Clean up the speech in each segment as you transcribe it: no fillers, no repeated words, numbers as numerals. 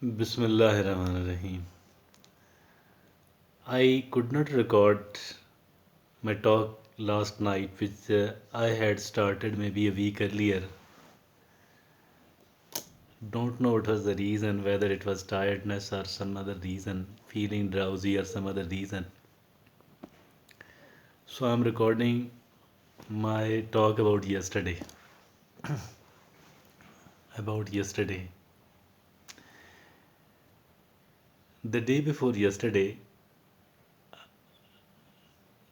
Bismillahirrahmanirrahim. I could not record my talk last night, which I had started maybe a week earlier. Don't know what was the reason, whether it was tiredness or some other reason, feeling drowsy or some other reason. So I'm recording my talk about yesterday. About yesterday. The day before yesterday,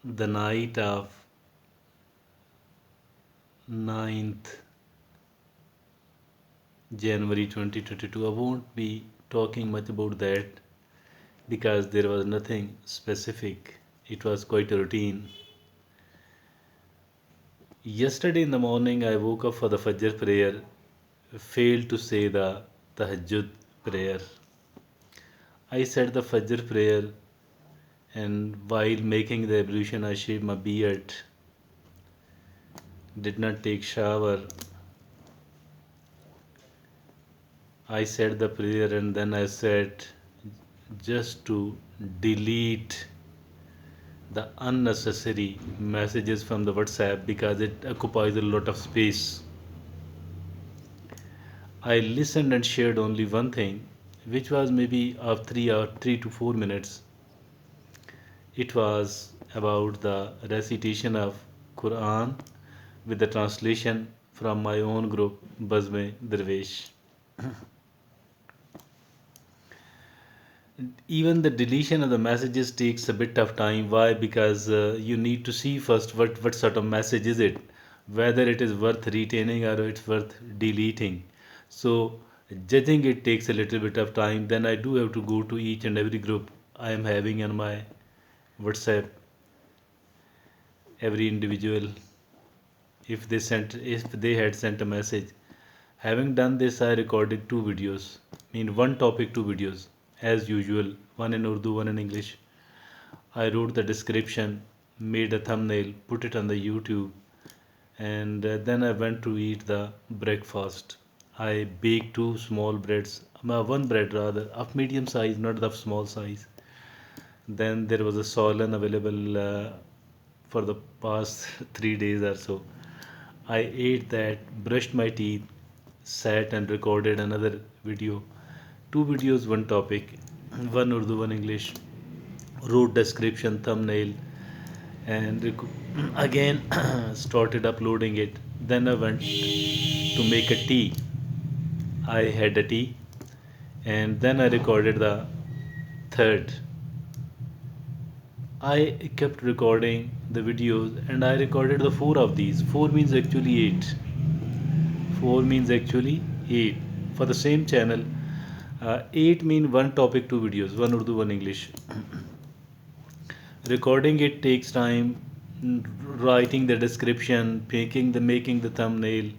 the night of 9th January 2022. I won't be talking much about that because there was nothing specific. It was quite a routine. Yesterday in the morning, I woke up for the Fajr prayer, failed to say the Tahajjud prayer. I said the Fajr prayer, and while making the ablution, I shaved my beard, did not take shower. I said the prayer, and then I said just to delete the unnecessary messages from the WhatsApp because it occupies a lot of space. I listened and shared only one thing, which was maybe of 3 to 4 minutes. It was about the recitation of Quran with the translation from my own group, Bazme Darvesh. Even the deletion of the messages takes a bit of time. Why? Because you need to see first what sort of message is it, whether it is worth retaining or it's worth deleting. So judging it takes a little bit of time. Then I do have to go to each and every group I am having on my WhatsApp, every individual, if they had sent a message. Having done this, I recorded two videos, mean one topic, two videos, as usual, one in Urdu, one in English. I wrote the description, made a thumbnail, put it on the YouTube, and then I went to eat the breakfast. I baked two small breads, one bread rather, of medium size, not the small size. Then there was a solan available for the past 3 days or so. I ate that, brushed my teeth, sat and recorded another video. Two videos, one topic, one Urdu, one English. Wrote description, thumbnail, and again started uploading it. Then I went to make a tea. I had a tea, and then I recorded the third. I kept recording the videos, and I recorded the four of these. Four means actually eight. Four means actually eight for the same channel. Eight mean one topic, two videos, one Urdu, one English. Recording it takes time, writing the description, making the thumbnail,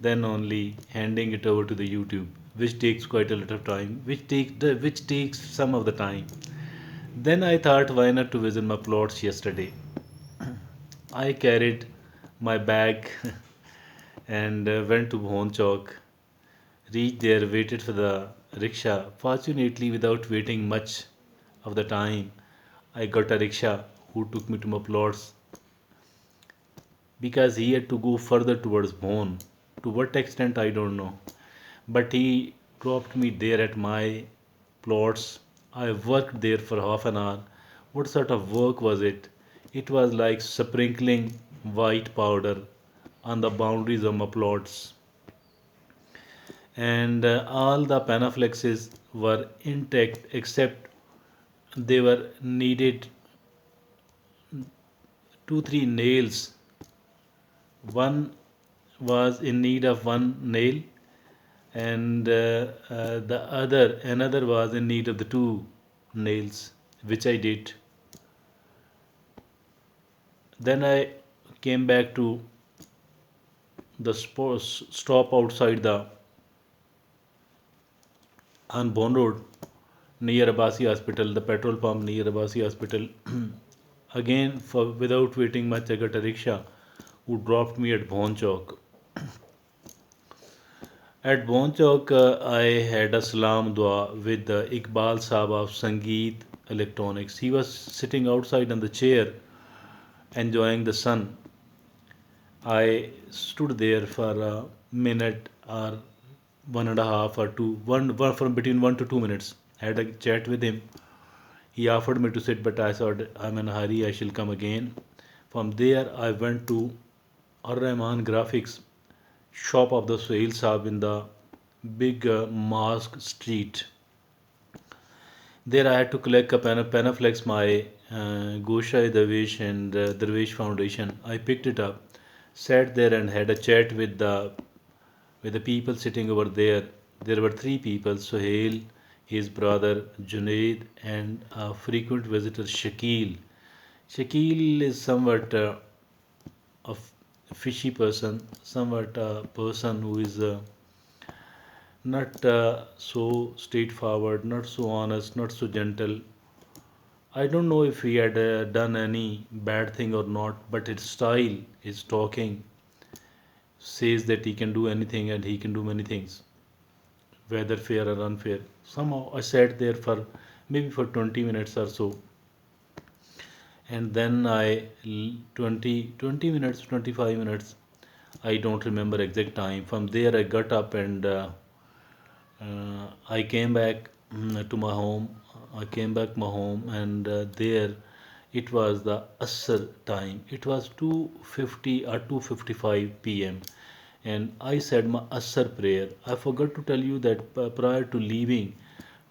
then only handing it over to the YouTube, which takes quite a lot of time, which takes some of the time. Then I thought, why not to visit my plots yesterday? I carried my bag and went to Bhon Chowk. Reached there, waited for the rickshaw. Fortunately, without waiting much of the time, I got a rickshaw who took me to my plots because he had to go further towards Bhon. To what extent, I don't know. But he dropped me there at my plots. I worked there for half an hour. What sort of work was it? It was like sprinkling white powder on the boundaries of my plots, and all the panaflexes were intact except they were needed two three nails. One was in need of one nail, and the other another was in need of the two nails, which I did. Then I came back to the stop outside the on Bond Road near Abasi Hospital, the petrol pump near Abasi Hospital. Again, for without waiting much, I got a rickshaw who dropped me at Bhon Chowk. At Bonchok, I had a salam dua with Iqbal Saab of Sangeet Electronics. He was sitting outside on the chair enjoying the sun. I stood there for a minute or one and a half or two, one from between 1 to 2 minutes. Had a chat with him. He offered me to sit, but I said, I'm in a hurry, I shall come again. From there, I went to Ar Rahman Graphics shop of the Suhail Saab in the big Mosque Street. There I had to collect a Panaflex, my Gosha Darwish and Darwish Foundation. I picked it up, sat there and had a chat with the people sitting over there. There were three people: Suhail, his brother Junaid, and a frequent visitor Shakil. Shakil is somewhat a fishy person, somewhat a person who is not so straightforward, not so honest, not so gentle. I don't know if he had done any bad thing or not, but his style, his talking, says that he can do anything and he can do many things, whether fair or unfair. Somehow I sat there for maybe for 20 minutes or so, and then 20 minutes, 25 minutes, I don't remember exact time. From there, I got up and I came back to my home. I came back my home, and there it was the Asr time. It was 2:50 or 2:55 p.m. and I said my Asr prayer. I forgot to tell you that prior to leaving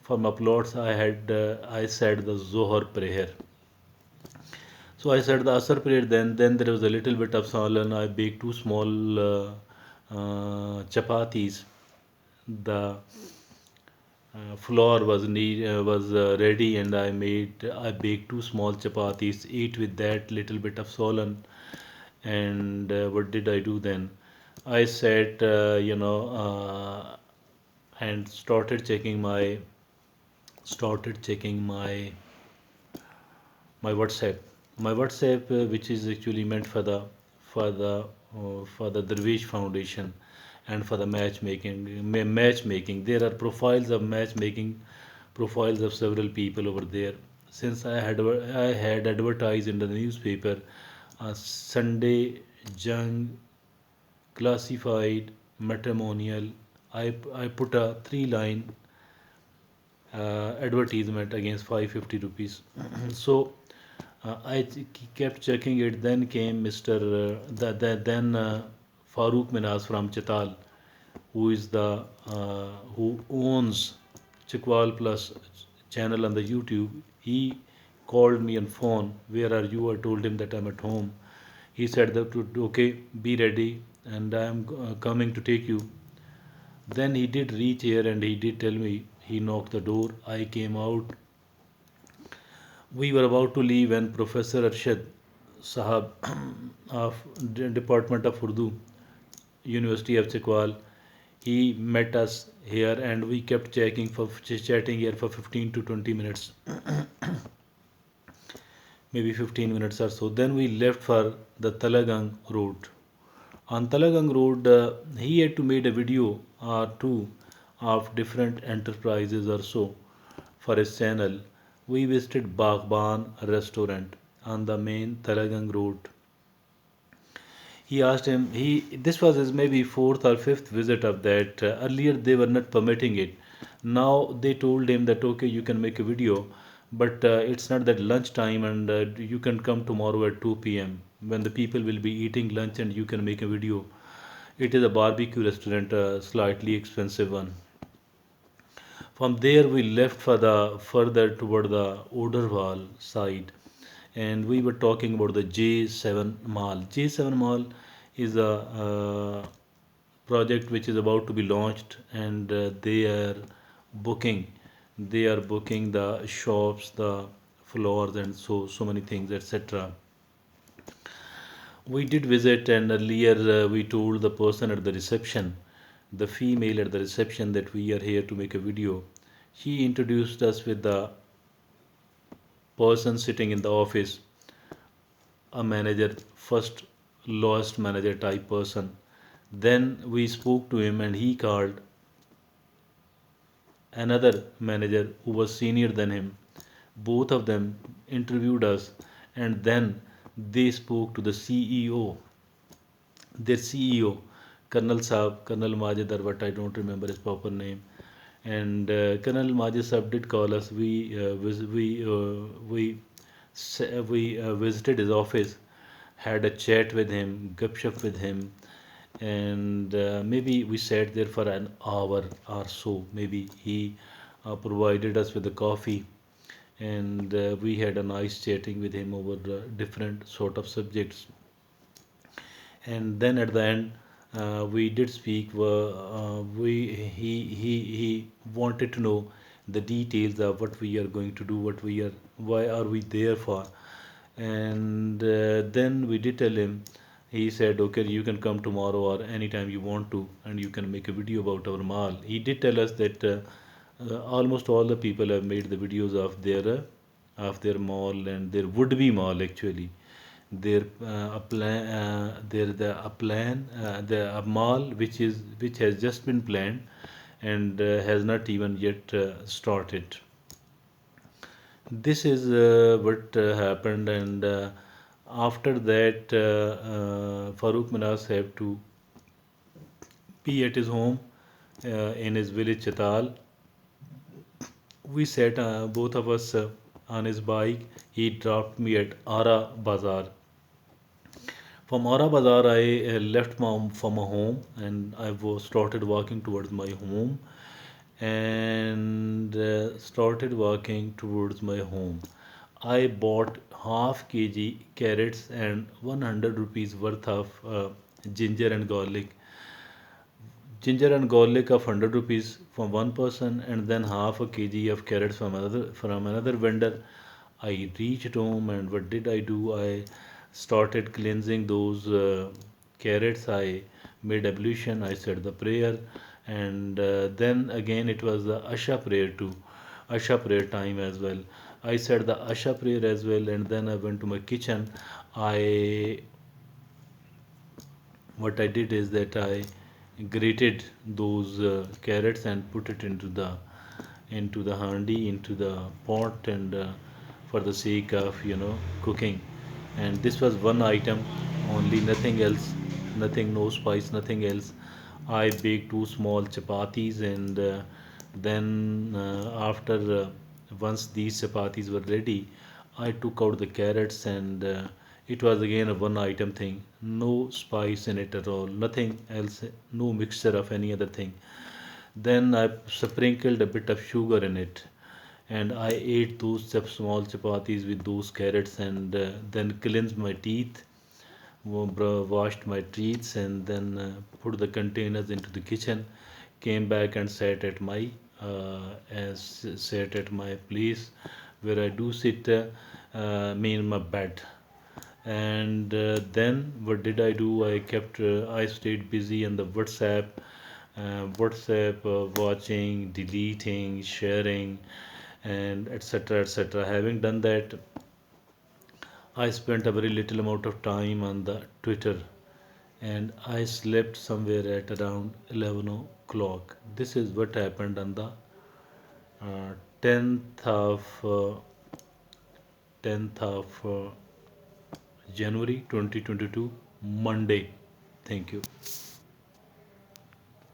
for my plots, I said the Zohar prayer. So I said the Asr prayer. Then there was a little bit of salan. I baked two small chapatis. The flour was ready, and I baked two small chapatis, ate with that little bit of solan. And what did I do then? I sat, and started checking my WhatsApp. My WhatsApp, which is actually meant for the for the Darwish Foundation and for the matchmaking. There are profiles of matchmaking, profiles of several people over there. Since I had advertised in the newspaper, Sunday Jung classified matrimonial. I put a three-line advertisement against 550 rupees. So kept checking it. Then came Mr. Then Farooq Minaz from Chital, who is who owns Chikwal Plus channel on the YouTube. He called me on phone. Where are you? I told him that I'm at home. He said that okay, be ready, and I'm coming to take you. Then he did reach here, and he did tell me. He knocked the door. I came out. We were about to leave when Professor Arshad Sahab of Department of Urdu, University of Chikwal, he met us here, and we kept chatting here for 15 to 20 minutes, maybe 15 minutes or so. Then we left for the Talagang road. On Talagang road, he had to made a video or two of different enterprises or so for his channel. We visited Bagban restaurant on the main Talagang road. He asked him, this was his maybe fourth or fifth visit of that. Earlier they were not permitting it. Now they told him that okay, you can make a video, but it's not that lunchtime, and you can come tomorrow at 2 p.m. when the people will be eating lunch, and you can make a video. It is a barbecue restaurant, a slightly expensive one. From there, we left for the further toward the Oderwal side, and we were talking about the J7 Mall. J7 Mall is a project which is about to be launched, and booking. They are booking the shops, the floors, and so many things, etc. We did visit, and earlier we told the person at the reception, the female at the reception, that we are here to make a video. She introduced us with the person sitting in the office, a manager, first lowest manager type person. Then we spoke to him, and he called another manager who was senior than him. Both of them interviewed us, and then they spoke to the CEO, their CEO, Colonel Saab, Colonel Majid Arvat, I don't remember his proper name. And Colonel Majid Saab did call us. We visited his office, had a chat with him, gupshup with him, and maybe we sat there for an hour or so. Maybe he provided us with a coffee, and we had a nice chatting with him over different sort of subjects. And then at the end, we did speak. We he wanted to know the details of what we are going to do, why are we there for. And then we did tell him. He said, okay, you can come tomorrow or anytime you want to, and you can make a video about our mall. He did tell us that almost all the people have made the videos of their mall and their would-be mall actually. Their a plan, there the a plan, the a mall which has just been planned and has not even yet started. This is what happened, and after that, Farooq Manas have to be at his home in his village Chital. We sat both of us on his bike. He dropped me at Ara Bazaar. From Ara Bazaar, I left from my home, and I was started walking towards my home, and started walking towards my home. I bought half kg carrots and 100 rupees worth of ginger and garlic. Ginger and garlic of 100 rupees from one person, and then half a kg of carrots from another vendor. I reached home, and what did I do? I started cleansing those carrots. I made ablution. I said the prayer, and then again it was the Asha prayer too, Asha prayer time as well. I said the Asha prayer as well, and then I went to my kitchen. I what I did is that I grated those carrots and put it into the handi, into the pot, and for the sake of cooking. And this was one item only, nothing else, nothing, no spice, nothing else. I baked two small chapatis, and then after once these chapatis were ready, I took out the carrots, and it was again a one item thing, no spice in it at all, nothing else, no mixture of any other thing. Then I sprinkled a bit of sugar in it, and I ate those small chapatis with those carrots, and then cleansed my teeth, washed my teeth, and then put the containers into the kitchen. Came back and sat at my place where I do sit, me in my bed. And then what did I do? I stayed busy on the WhatsApp, watching, deleting, sharing, and etc. etc. Having done that, I spent a very little amount of time on the Twitter, and I slept somewhere at around 11 o'clock. This is what happened on the 10th of 10th of January 2022, Monday. Thank you.